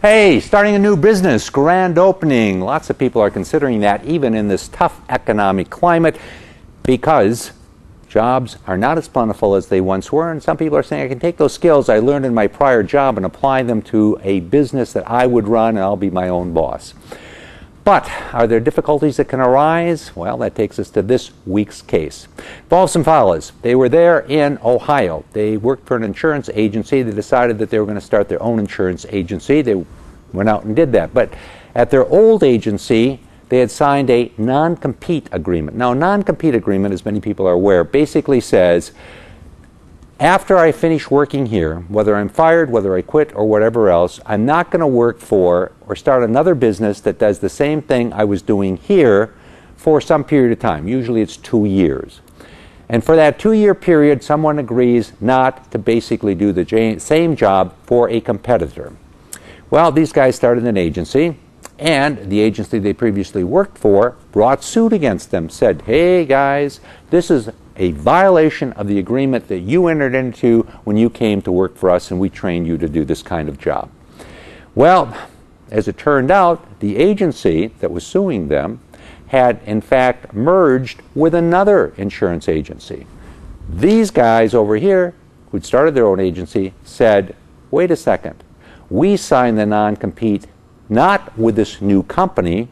Hey, starting a new business, grand opening. Lots of people are considering that even in this tough economic climate because jobs are not as plentiful as they once were, and some people are saying I can take those skills I learned in my prior job and apply them to a business that I would run and I'll be my own boss. But are there difficulties that can arise? Well, that takes us to this week's case. Folsom Blvd, they were there in Ohio. They worked for an insurance agency. They decided that they were going to start their own insurance agency. They went out and did that. But at their old agency, they had signed a non-compete agreement. Now, a non-compete agreement, as many people are aware, basically says, after I finish working here, whether I'm fired, whether I quit, or whatever else, I'm not going to work for or start another business that does the same thing I was doing here for some period of time. Usually it's 2 years. And for that 2-year period, someone agrees not to basically do the same job for a competitor. Well, these guys started an agency, and the agency they previously worked for brought suit against them, said, hey guys, this is a violation of the agreement that you entered into when you came to work for us and we trained you to do this kind of job. Well, as it turned out, the agency that was suing them had in fact merged with another insurance agency. These guys over here, who'd started their own agency, said, wait a second, we signed the non-compete not with this new company,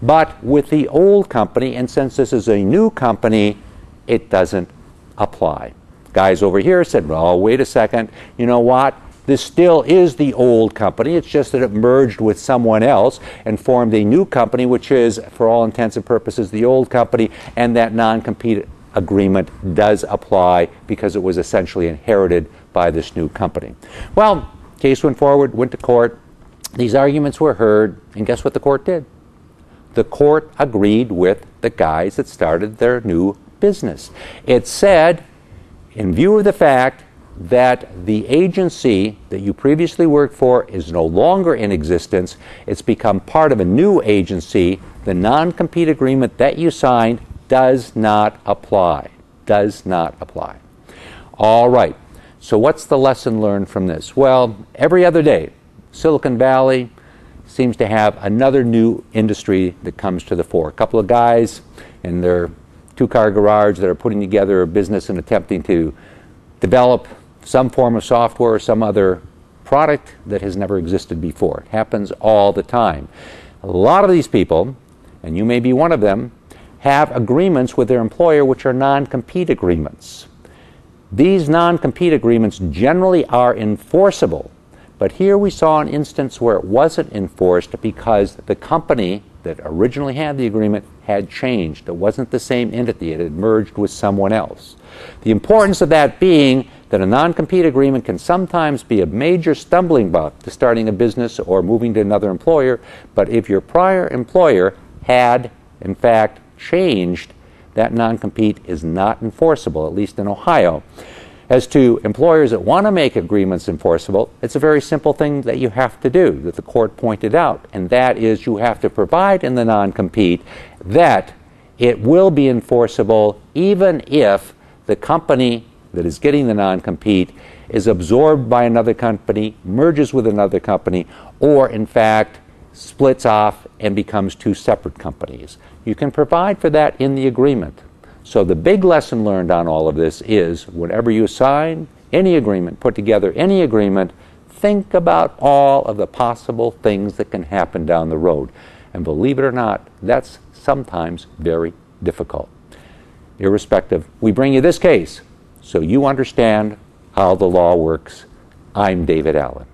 but with the old company, and since this is a new company, it doesn't apply. Guys over here said, well, wait a second, you know what? This still is the old company. It's just that it merged with someone else and formed a new company, which is, for all intents and purposes, the old company, and that non-compete agreement does apply because it was essentially inherited by this new company. Well, case went forward, went to court. These arguments were heard, and guess what the court did? The court agreed with the guys that started their new business. It said, in view of the fact that the agency that you previously worked for is no longer in existence, it's become part of a new agency, the non-compete agreement that you signed does not apply. Does not apply. All right, so what's the lesson learned from this? Well, every other day, Silicon Valley seems to have another new industry that comes to the fore. A couple of guys in their two-car garage that are putting together a business and attempting to develop some form of software or some other product that has never existed before. It happens all the time. A lot of these people, and you may be one of them, have agreements with their employer which are non-compete agreements. These non-compete agreements generally are enforceable, but here we saw an instance where it wasn't enforced because the company that originally had the agreement had changed. It wasn't the same entity. It had merged with someone else. The importance of that being that a non-compete agreement can sometimes be a major stumbling block to starting a business or moving to another employer, but if your prior employer had, in fact, changed, that non-compete is not enforceable, at least in Ohio. As to employers that want to make agreements enforceable, it's a very simple thing that you have to do, that the court pointed out, and that is you have to provide in the non-compete that it will be enforceable even if the company that is getting the non-compete is absorbed by another company, merges with another company, or in fact splits off and becomes two separate companies. You can provide for that in the agreement. So the big lesson learned on all of this is whenever you sign any agreement, put together any agreement, think about all of the possible things that can happen down the road. And believe it or not, that's sometimes very difficult. Irrespective, we bring you this case so you understand how the law works. I'm David Allen.